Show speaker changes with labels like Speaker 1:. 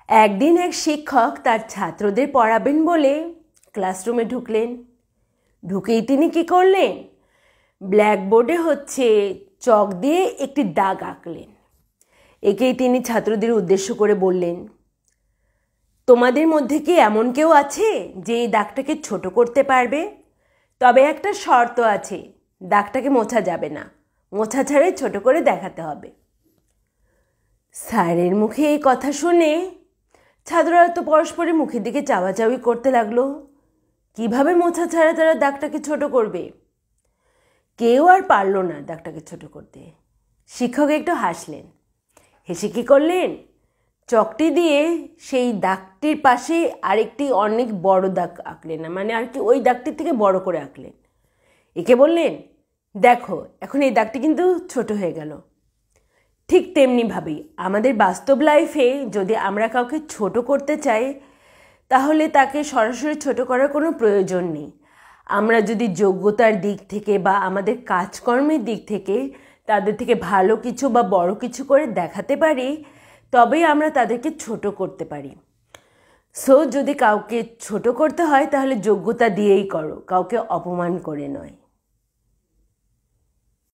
Speaker 1: একদিন এক শিক্ষক তার ছাত্রদের পড়াবেন বলে ক্লাসরুমে ঢুকলেন। ঢুকেই তিনি কি করলেন? ব্ল্যাকবোর্ডে চক দিয়ে একটি দাগ আঁকলেন। একেই তিনি ছাত্রদের উদ্দেশ্য করে বললেন, তোমাদের মধ্যে কি এমন কেউ আছে যে এই দাগটাকে ছোট করতে পারবে? তবে একটা শর্ত আছে, দাগটাকে মোছা যাবে না, মোছা ছাড়াই ছোট করে দেখাতে হবে। স্যারের মুখে এই কথা শুনে ছাত্ররা তো পরস্পরের মুখের দিকে চাওয়াচাওয়ি করতে লাগলো। কিভাবে মোছা ছাড়া তারা দাগটাকে ছোট করবে? কেউ আর পারল না দাগটাকে ছোট করতে। শিক্ষক একটু হাসলেন। হেসে কি করলেন? চকটি দিয়ে সেই দাগটির পাশে আরেকটি অনেক বড় দাগ আঁকলেন, মানে আর কি ওই দাগটির থেকে বড় করে আঁকলেন। একে বললেন, দেখো এখন এই দাগটি কিন্তু ছোট হয়ে গেল। ঠিক তেমনিভাবেই আমাদের বাস্তব লাইফে যদি আমরা কাউকে ছোট করতে চাই, তাহলে তাকে সরাসরি ছোট করার কোনো প্রয়োজন নেই। আমরা যদি যোগ্যতার দিক থেকে বা আমাদের কাজকর্মের দিক থেকে তাদের থেকে ভালো কিছু বা বড় কিছু করে দেখাতে পারি, তবেই আমরা তাদেরকে ছোট করতে পারি। যদি কাউকে ছোট করতে হয় তাহলে যোগ্যতা দিয়েই করো, কাউকে অপমান করে নয়।